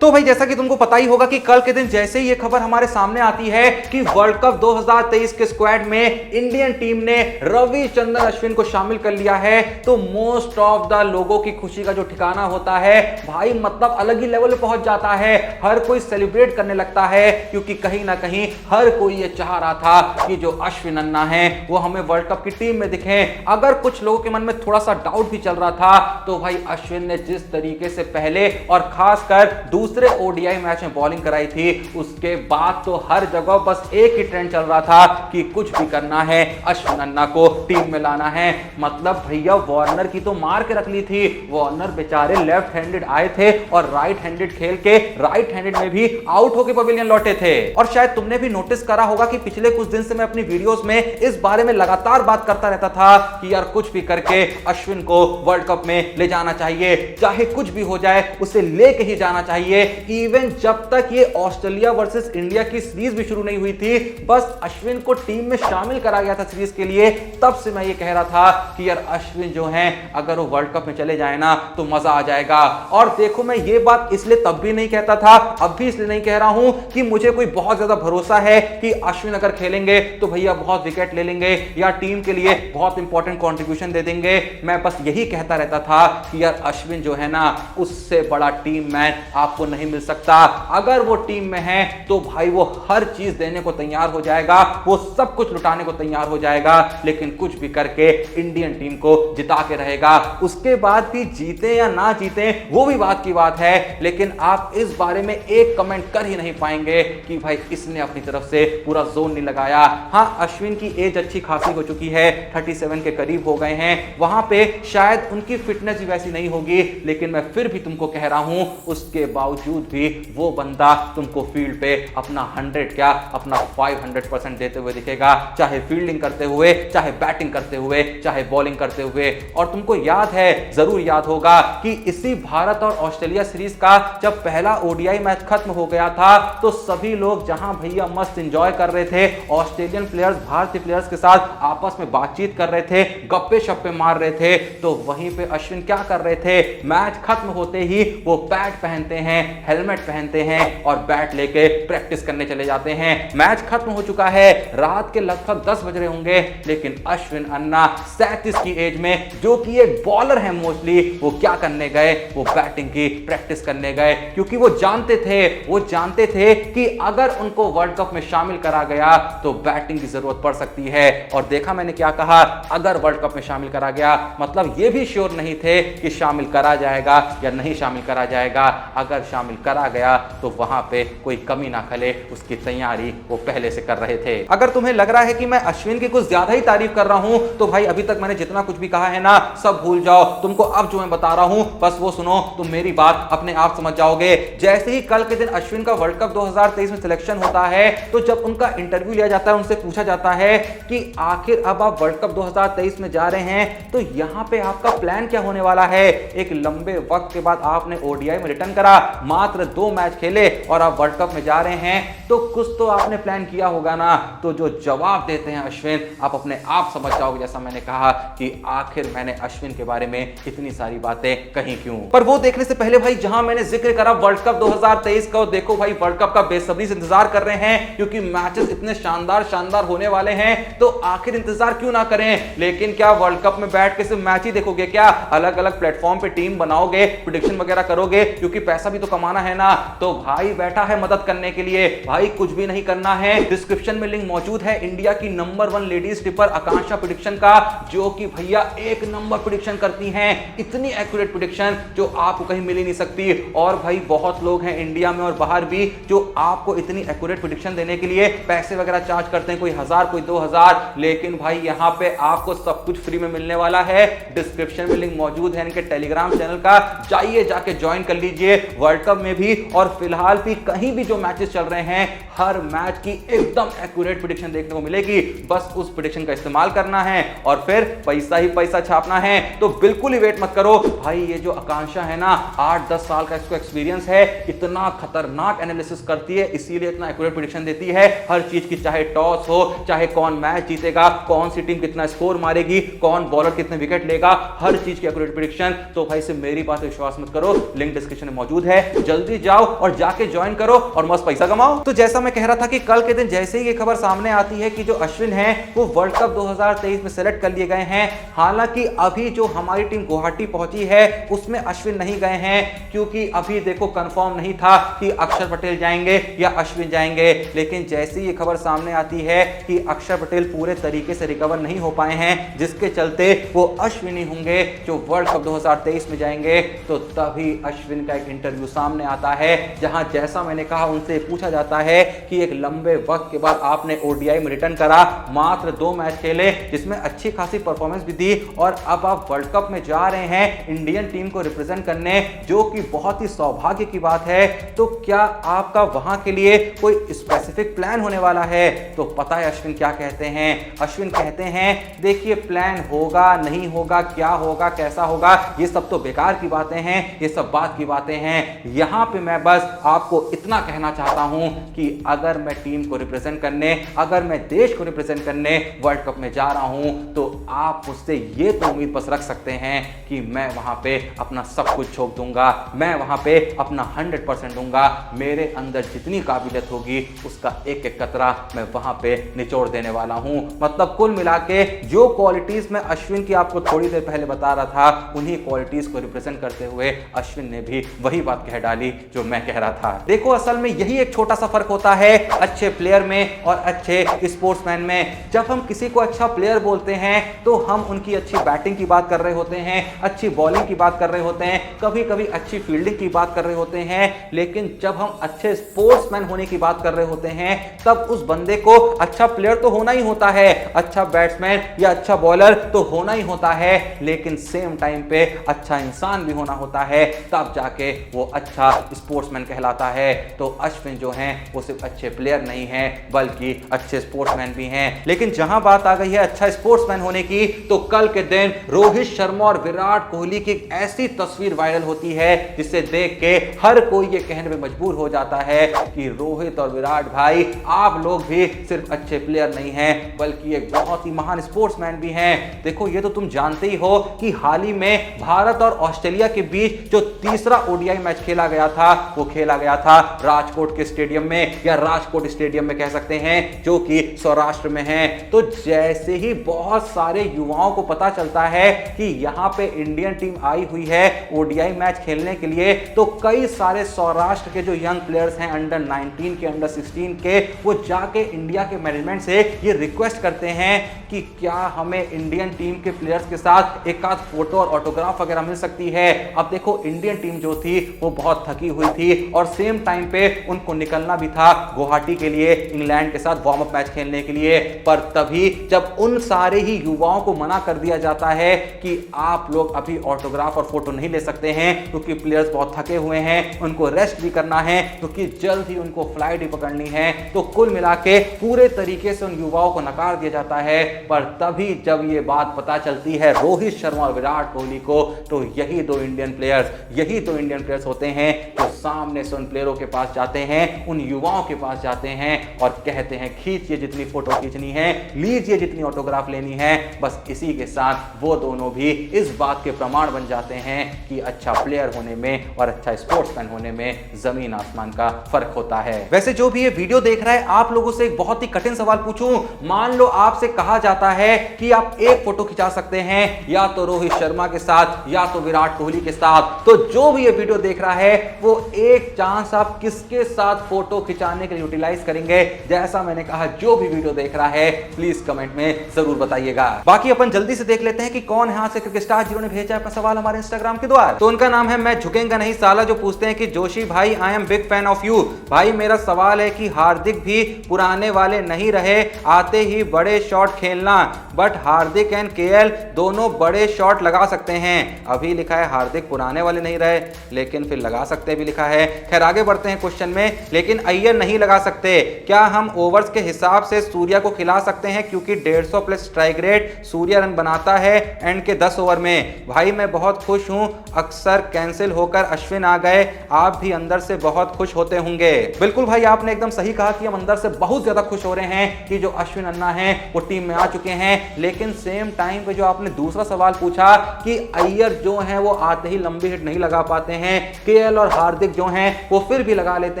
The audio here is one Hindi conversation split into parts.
तो भाई जैसा कि तुमको पता ही होगा कि कल के दिन जैसे ही ये खबर हमारे सामने आती है कि वर्ल्ड कप 2023 के स्क्वाड में इंडियन टीम ने रविचंद्रन अश्विन को शामिल कर लिया है, तो मोस्ट ऑफ द लोगों की खुशी का जो ठिकाना होता है भाई मतलब अलग ही लेवल पे पहुंच जाता है। हर कोई सेलिब्रेट करने लगता है क्योंकि कहीं ना कहीं हर कोई ये चाह रहा था कि जो अश्विन अन्ना है वो हमें वर्ल्ड कप की टीम में दिखे। अगर कुछ लोगों के मन में थोड़ा सा डाउट भी चल रहा था तो भाई अश्विन ने जिस तरीके से पहले और खासकर दूसरे ओडीआई मैच में बॉलिंग कराई थी उसके बाद तो हर जगह बस एक ही ट्रेंड चल रहा था कि कुछ भी करना है, अश्विन अन्ना को टीम में लाना है। मतलब भैया वार्नर की तो मार के रख ली थी। वार्नर बेचारे लेफ्ट हैंडेड आए थे और राइट हैंडेड खेल के राइट हैंडेड में भी आउट होकर पवेलियन लौटे थे। और शायद तुमने भी नोटिस करा होगा कि पिछले कुछ दिन से मैं अपनी वीडियोस में इस बारे में लगातार बात करता रहता था कि यार कुछ भी करके अश्विन को वर्ल्ड कप में ले जाना चाहिए, चाहे कुछ भी हो जाए उसे लेके ही जाना चाहिए। इवन जब तक ये ऑस्ट्रेलिया वर्सेस इंडिया की सीरीज भी शुरू नहीं हुई थी, बस अश्विन को टीम में शामिल करा गया था सीरीज के लिए, तब से मैं ये कह रहा था कि यार अश्विन जो है अगर वो वर्ल्ड कप में चले जाए ना तो मजा आ जाएगा। और देखो मैं ये बात इसलिए तब भी नहीं कहता था, अब भी इसलिए नहीं कह रहा हूं कि मुझे कोई बहुत ज्यादा भरोसा है कि अश्विन अगर खेलेंगे तो भैया बहुत विकेट ले लेंगे या टीम के लिए बहुत इंपॉर्टेंट कंट्रीब्यूशन दे देंगे। मैं बस यही कहता रहता था कि यार अश्विन जो है ना उससे बड़ा टीम मैन आपको नहीं मिल सकता। अगर वो टीम में है तो भाई वो हर चीज देने को तैयार हो जाएगा, वो सब कुछ लुटाने को तैयार हो जाएगा, लेकिन कुछ भी करके इंडियन टीम को जिता के रहेगा। उसके बाद भी जीते या ना जीते वो भी बात की बात है, लेकिन आप इस बारे में एक कमेंट कर ही नहीं पाएंगे कि भाई इसने अपनी तरफ से पूरा जोन नहीं लगाया। हाँ अश्विन की एज अच्छी खासी हो चुकी है, 37 के करीब हो गए हैं, वहां पे शायद उनकी फिटनेस भी वैसी नहीं होगी, लेकिन मैं फिर भी तुमको कह रहा हूं उसके बावजूद भी वो बंदा तुमको फील्ड पे अपना 100 क्या अपना 500% देते हुए दिखेगा, चाहे फील्डिंग करते हुए, चाहे बैटिंग करते हुए, चाहे बॉलिंग करते हुए। और तुमको याद है, जरूर याद होगा कि इसी भारत और ऑस्ट्रेलिया सीरीज का जब पहला ओडीआई मैच खत्म हो गया था तो सभी लोग जहां भैया मस्त एंजॉय कर रहे थे, ऑस्ट्रेलियन प्लेयर्स भारतीय प्लेयर्स के साथ आपस में बातचीत कर रहे थे, गप्पे शप्पे मार रहे थे, तो वहीं पे अश्विन क्या कर रहे थे, मैच खत्म होते ही वो पैड पहनते हैं, हेलमेट पहनते हैं और बैट लेके प्रैक्टिस करने चले जाते हैं। मैच खत्म हो चुका है, रात के लगभग 10 बज रहे होंगे, लेकिन अश्विन अन्ना 37 की एज में जो कि एक बॉलर है मोस्टली, वो क्या करने गए, वो बैटिंग की प्रैक्टिस करने गए, क्योंकि वो जानते थे कि अगर उनको वर्ल्ड कप में शामिल करा गया तो बैटिंग की जरूरत पड़ सकती है। और देखा मैंने क्या कहा, अगर वर्ल्ड कप में शामिल करा गया, मतलब ये भी श्योर नहीं थे कि शामिल करा जाएगा या नहीं शामिल करा जाएगा। अगर शामिल करा गया तो वहां पे कोई कमी ना खले, उसकी तैयारी वो पहले से कर रहे थे। अगर तुम्हें लग रहा है कि मैं अश्विन की कुछ ज्यादा ही तारीफ कर रहा हूं तो भाई अभी तक मैंने जितना कुछ भी कहा है ना सब भूल जाओ। तुमको अब जो मैं बता रहा हूं बस वो सुनो, तुम मेरी बात अपने आप समझ जाओगे। जैसे ही कल के दिन अश्विन का वर्ल्ड कप 2023 में सिलेक्शन होता है तो जब उनका इंटरव्यू लिया जाता है, उनसे पूछा जाता है कि आखिर अब आप वर्ल्ड कप 2023 में जा रहे हैं तो यहां पे आपका प्लान क्या होने वाला है। एक लंबे वक्त के बाद आपने ओडीआई में रिटर्न करा, मात्र 2 मैच खेले और आप वर्ल्ड कप में जा रहे हैं, तो कुछ तो आपने प्लान किया होगा ना। तो जो जवाब देते हैं अश्विन, आप अपने आप समझ जाओगे, जैसा मैंने कहा कि आखिर मैंने अश्विन के बारे में इतनी सारी बातें कही क्यों। पर वो देखने से पहले भाई जहां मैंने जिक्र करा वर्ल्ड कप 2023 का, देखो भाई वर्ल्ड कप का बेसब्री से इंतजार कर रहे हैं क्योंकि मैचेस इतने शानदार होने वाले हैं, तो आखिर इंतजार क्यों ना करें। लेकिन क्या वर्ल्ड कप में बैठ के सिर्फ मैच ही देखोगे क्या? अलग अलग प्लेटफॉर्म पे टीम बनाओगे, प्रेडिक्शन वगैरह करोगे, क्योंकि पैसा भी तो कमाना है ना। तो भाई बैठा है मदद करने के लिए, भाई कुछ भी नहीं करना है। डिस्क्रिप्शन में लिंक मौजूद है इंडिया की नंबर 1 लेडीज टिपर आकांक्षा प्रेडिक्शन का, जो कि भैया एक नंबर प्रेडिक्शन करती हैं, इतनी एक्यूरेट प्रेडिक्शन जो आपको कहीं मिल ही नहीं सकती। और भाई बहुत लोग हैं इंडिया में और बाहर भी जो आपको इतनी एक्यूरेट प्रेडिक्शन देने के लिए पैसे वगैरह चार्ज करते हैं, कोई 1000 कोई 2000, लेकिन भाई यहां पे आपको सब कुछ फ्री में मिलने वाला है। डिस्क्रिप्शन में लिंक मौजूद है इनके टेलीग्राम चैनल का, जाइए जाके ज्वाइन कर लीजिए। वर्ल्ड कप में भी और फिलहाल भी कहीं भी जो मैचेस चल रहे हैं, हर मैच की एकदम एक्यूरेट प्रेडिक्शन देखने को मिलेगी। बस उस प्रेडिक्शन का इस्तेमाल करना है और फिर पैसा ही पैसा छापना है। तो बिल्कुल ही वेट मत करो भाई, ये जो आकांक्षा है ना, 8-10 साल का इसको एक्सपीरियंस है, इतना खतरनाक एनालिसिस करती है, इसीलिए इतना एक्यूरेट प्रेडिक्शन देती है हर चीज की, चाहे टॉस हो, चाहे कौन मैच जीतेगा, कौन सी टीम कितना स्कोर मारेगी, कौन बॉलर कितने विकेट लेगा, हर चीज की एक्यूरेट प्रेडिक्शन। तो भाई से मेरी बात विश्वास मत करो, लिंक डिस्क्रिप्शन में मौजूद है, है, जल्दी जाओ और जाके ज्वाइन करो और मस्त पैसा कमाओ। तो जैसा मैं कह रहा था कि कल के दिन जैसे ही ये खबर सामने आती है कि जो अश्विन है वो वर्ल्ड कप 2023 में सेलेक्ट कर लिए गए हैं। हालांकि अभी जो हमारी टीम गुवाहाटी पहुंची है उसमें अश्विन नहीं गए हैं, क्योंकि अभी देखो कंफर्म नहीं था कि अक्षर पटेल जाएंगे या अश्विन जाएंगे। लेकिन जैसे ये खबर सामने आती है कि अक्षर पटेल पूरे तरीके से रिकवर नहीं हो पाए हैं, जिसके चलते वो अश्विन ही होंगे जो वर्ल्ड कप 2023 में जाएंगे, तो तभी अश्विन का एक इंटरव्यू सामने आता है जहां जैसा मैंने कहा उनसे पूछा जाता है कि एक लंबे वक्त के बाद आपने ओडीआई में रिटर्न करा, मात्र 2 मैच खेले जिसमें अच्छी खासी परफॉर्मेंस भी दी और अब आप वर्ल्ड कप में जा रहे हैं इंडियन टीम को रिप्रेजेंट करने, जो कि बहुत ही सौभाग्य की बात है। तो क्या आपका वहां के लिए कोई स्पेसिफिक प्लान होने वाला है? तो पता है अश्विन क्या कहते हैं? अश्विन कहते हैं देखिए प्लान होगा नहीं होगा, क्या होगा कैसा होगा, ये सब तो बेकार की बातें हैं, ये सब बात की बातें हैं। यहां पे मैं बस आपको इतना कहना चाहता हूं कि अगर मैं टीम को रिप्रेजेंट करने, अगर मैं देश को रिप्रेजेंट करने वर्ल्ड कप में जा रहा हूं, तो आप मुझसे ये तो उम्मीद बस रख सकते हैं कि मैं वहां पे अपना सब कुछ झोंक दूंगा, मैं वहां पे अपना 100% दूंगा। मेरे अंदर जितनी काबिलियत होगी उसका एक एक कतरा मैं वहां पे निचोड़ देने वाला हूं। मतलब कुल मिला के जो क्वालिटीज मैं अश्विन की आपको थोड़ी देर पहले बता रहा था, उन्हीं क्वालिटीज को रिप्रेजेंट करते हुए अश्विन ने भी वही बात कह डाली जो मैं कह रहा था। देखो असल में यही एक छोटा सा फर्क होता है अच्छे प्लेयर में और अच्छे स्पोर्ट्समैन में। जब हम किसी को अच्छा प्लेयर बोलते हैं तो हम उनकी अच्छी बैटिंग की बात कर रहे होते हैं, अच्छी बॉलिंग की बात कर रहे होते हैं, कभी कभी अच्छी फील्डिंग की बात कर रहे होते हैं। लेकिन जब हम अच्छे स्पोर्ट्समैन होने की बात कर रहे होते हैं तब उस बंदे को अच्छा प्लेयर तो होना ही होता है, अच्छा बैट्समैन या अच्छा बॉलर तो होना ही होता है, लेकिन सेम टाइम पे अच्छा इंसान भी होना होता है, तब जाके वो अच्छा स्पोर्ट्समैन कहलाता है। तो अश्विन जो हैं वो सिर्फ अच्छे प्लेयर नहीं हैं बल्कि अच्छे स्पोर्ट्समैन भी हैं। लेकिन जहां बात आ गई है अच्छा स्पोर्ट्समैन होने की, तो कल के दिन रोहित शर्मा और विराट कोहली की ऐसी तस्वीर वायरल होती है जिसे देख के हर कोई ये कहने पे मजबूर हो जाता है कि रोहित और विराट भाई आप लोग भी सिर्फ अच्छे प्लेयर नहीं हैं बल्कि एक बहुत ही महान स्पोर्ट्समैन भी हैं। देखो ये तो तुम जानते ही हो कि हाल ही में भारत और ऑस्ट्रेलिया के बीच जो तीसरा ओडीआई मैच खेला गया था वो खेला गया था राजकोट के स्टेडियम में, या राजकोट स्टेडियम में कह सकते हैं, जो कि सौराष्ट्र में है। तो जैसे ही बहुत सारे युवाओं को पता चलता है कि यहां पे इंडियन टीम आई हुई है ओडीआई मैच खेलने के लिए, तो कई सारे सौराष्ट्र के जो यंग प्लेयर्स हैं अंडर 19 के, अंडर 16 के, वो जाके इंडिया के मैनेजमेंट से ये रिक्वेस्ट करते हैं कि क्या हमें इंडियन टीम के प्लेयर्स के साथ एक आध फोटो और ऑटोग्राफ वगैरह मिल सकती है। अब देखो इंडियन टीम जो थी वो बहुत थकी हुई थी और सेम टाइम पे उनको निकलना भी था गुवाहाटी के लिए इंग्लैंड के साथ वार्म अप मैच खेलने के लिए। पर तभी जब उन सारे ही युवाओं को मना कर दिया जाता है कि आप लोग अभी ऑटोग्राफ और फोटो नहीं ले सकते हैं क्योंकि प्लेयर्स बहुत थके हुए हैं, उनको रेस्ट भी करना है क्योंकि जल्द ही उनको फ्लाइट भी पकड़नी है, तो कुल मिला के पूरे तरीके से उन युवाओं को नकार दिया जाता है। पर तभी जब ये बात पता चलती है रोहित शर्मा और विराट कोहली को, तो यही दो इंडियन प्लेयर्स होते हैं जो सामने से उन प्लेयरों के पास जाते हैं, उन युवाओं के पास जाते हैं और कहते हैं खींचिए जितनी फोटो खींचनी है, लीजिए जितनी ऑटोग्राफ लेनी है। बस इसी के साथ वो दोनों भी इस बात के प्रमाण बन जाते हैं कि अच्छा प्लेयर होने में और अच्छा स्पोर्ट्समैन होने में जमीन आसमान का फर्क होता है। वैसे जो भी ये वीडियो देख रहा है, आप लोगों से एक बहुत ही कठिन सवाल पूछूं, मान लो आपसे कहा जाता है कि आप एक फोटो खिंचा सकते हैं या तो रोहित शर्मा के साथ या तो विराट कोहली के साथ, तो जो भी ये वीडियो देख रहा है वो एक चांस आप किसके साथ फोटो खिंचाने के लिए यूटिलाइज करेंगे? जैसा मैंने कहा जो भी वीडियो देख रहा है प्लीज कमेंट में जरूर बताइएगा। बाकी अपन जल्दी से देख लेते हैं कि कौन यहां से क्रिकेट स्टार जिन्होंने भेजा अपना सवाल हमारे इंस्टाग्राम के द्वारा। तो उनका नाम है मैं झुकेंगा नहीं साला, जो पूछते हैं कि जोशी भाई I am big fan of you. भाई मेरा सवाल है कि हार्दिक भी पुराने वाले नहीं रहे, आते ही बड़े शॉट खेलना, बट हार्दिक एंड केएल दोनों बड़े शॉट लगा सकते हैं। अभी लिखा है हार्दिक पुराने वाले नहीं रहे, लेकिन फिर लगा सकते भी लिखा है। खैर आगे बढ़ते हैं क्वेश्चन में। लेकिन अय्यर नहीं लगा सकते, क्या हम ओवर्स के हिसाब से सूर्या को खिला सकते हैं? क्योंकि 150 plus strike rate Surya run बनाता है एंड के 10 ओवर में। भाई मैं बहुत खुश हूं, अक्सर कैंसिल होकर अश्विन आ गए, आप भी अंदर से बहुत खुश होते होंगे। बिल्कुल भाई आपने एकदम सही कहा कि हम अंदर से बहुत ज्यादा खुश हो रहे हैं कि जो अश्विन अन्ना है वो टीम में आ चुके हैं। लेकिन सेम टाइम पे जो आपने दूसरा सवाल पूछा कि अय्यर जो है वो आते ही लंबी हिट नहीं लगा पाते हैं, के केएल और हार्दिक जो हैं वो फिर भी लगा लेते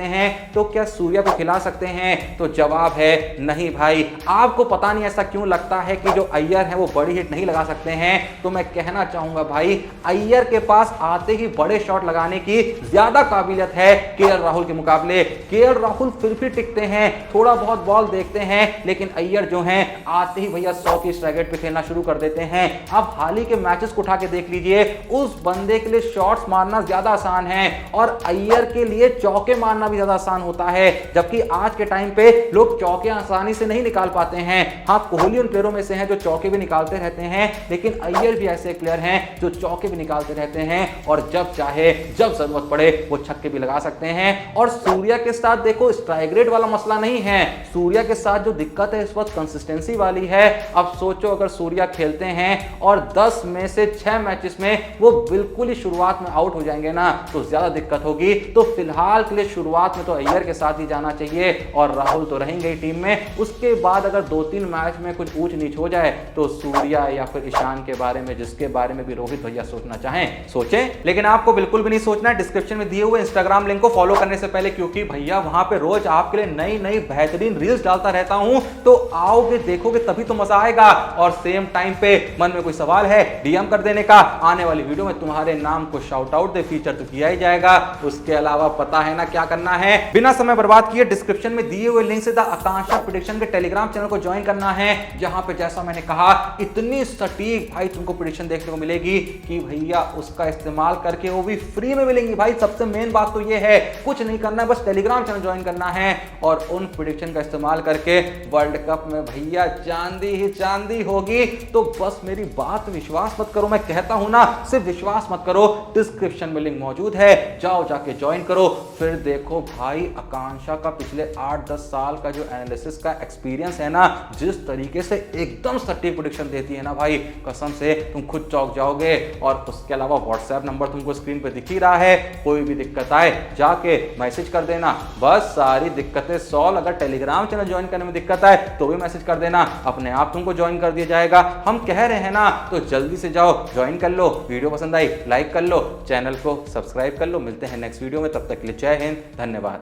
हैं, तो क्या सूर्या को खिला सकते हैं? तो जवाब है नहीं भाई। आपको पता नहीं ऐसा क्यों लगता है कि जो अय्यर है वो बड़ी हिट नहीं लगा सकते हैं, तो मैं कहना चाहूंगा भाई अय्यर के पास आते ही बड़े शॉट लगाने की ज्यादा काबिलियत है केएल राहुल के मुकाबले। केएल राहुल फिर भी टिकते हैं, थोड़ा बहुत बॉल देखते हैं, लेकिन अय्यर जो हैं आते ही भैया 100 की स्ट्राइक रेट पे खेलना शुरू कर देते हैं। आप हाल ही के मैचेस को उठा के देख लीजिए, उस बंदे के लिए शॉट्स मारना ज्यादा आसान है और अय्यर के लिए चौके मारना भी ज्यादा आसान होता है, जबकि आज के टाइम पे लोग चौके आसानी से नहीं निकाल पाते हैं। हाँ, कोहली उन प्लेयरों में से हैं जो चौके भी निकालते रहते हैं, लेकिन अय्यर भी ऐसे प्लेयर हैं जो चौके भी निकालते रहते हैं और जब चाहे जब जरूरत पड़े वो छक्के भी लगा सकते हैं। और सूर्या के साथ देखो स्ट्राइक रेट वाला मसला नहीं है, सूर्या के साथ जो दिक्कत है इस वक्त कंसिस्टेंसी वाली है। अब सोचो अगर सूर्या खेलते हैं और 10 में से 6 मैचेस में वो बिल्कुल ही शुरुआत में आउट हो जाएंगे ना, तो ज्यादा दिक्कत होगी। तो फिलहाल के लिए शुरुआत में तो अय्यर के साथ ही जाना चाहिए और राहुल तो रहेंगे ही टीम में। उसके बाद अगर 2-3 मैच में कुछ ऊंच नीच हो जाए तो सूर्या या फिर ईशान के बारे में, जिसके बारे में भी रोहित भैया सोचना चाहें सोचें, लेकिन आपको बिल्कुल भी नहीं सोचना है। डिस्क्रिप्शन में दिए हुए इंस्टाग्राम लिंक को फॉलो करने से पहले, क्योंकि भैया वहां पे रोज आपके लिए नई नई बेहतरीन रील्स डालता रहता हूं, तो आओगे देखोगे तभी तो मजा आएगा। और सेम टाइम पे मन में कोई सवाल है डीएम कर देने का, आने वाली वीडियो में तुम्हारे नाम को शाउट आउट दे फीचर तो किया ही जाएगा। उसके अलावा पता है ना क्या करना है, बिना समय बर्बाद किए डिस्क्रिप्शन में दिए हुए लिंक से द आकांक्षा प्रेडिक्शन के टेलीग्राम चैनल को ज्वाइन करना है, जहां पे जैसा मैंने कहा इतनी सटीक भाई तुमको प्रेडिक्शन देखने को मिलेगी कि भैया उसका इस्तेमाल करके वो भी फ्री में मिलेंगी। भाई सबसे मेन बात तो ये है, कुछ नहीं करना है, बस टेलीग्राम चैनल ज्वाइन करना है और उन प्रेडिक्शन का इस्तेमाल करके वर्ल्ड कप में भैया चांदी ही चांदी होगी। तो बस मेरी बात विश्वास मत करो, मैं कहता हूं ना सिर्फ विश्वास मत करो, डिस्क्रिप्शन में लिंक मौजूद है, जाओ जाके ज्वाइन करो। फिर देखो भाई आकांक्षा का पिछले 8-10 साल का जो एनालिसिस का एक्सपीरियंस है ना, जिस तरीके से एकदम सटीक प्रेडिक्शन देती है ना भाई, कसम से तुम खुद चौंक जाओगे। और उसके अलावा व्हाट्सएप नंबर तुमको स्क्रीन पे दिख ही रहा है, कोई भी दिक्कत आए जाके मैसेज कर देना, बस सारी दिक्कतें सॉल्व। अगर टेलीग्राम चैनल ज्वाइन करने में दिक्कत आए तो भी मैसेज कर देना, अपने आप तुमको ज्वाइन कर दिया जाएगा। हम कह रहे हैं ना, तो जल्दी से जाओ ज्वाइन कर लो। वीडियो पसंद आई लाइक कर लो, चैनल को सब्सक्राइब कर लो। मिलते हैं नेक्स्ट वीडियो में, तब तक के लिए जय हिंद, धन्यवाद।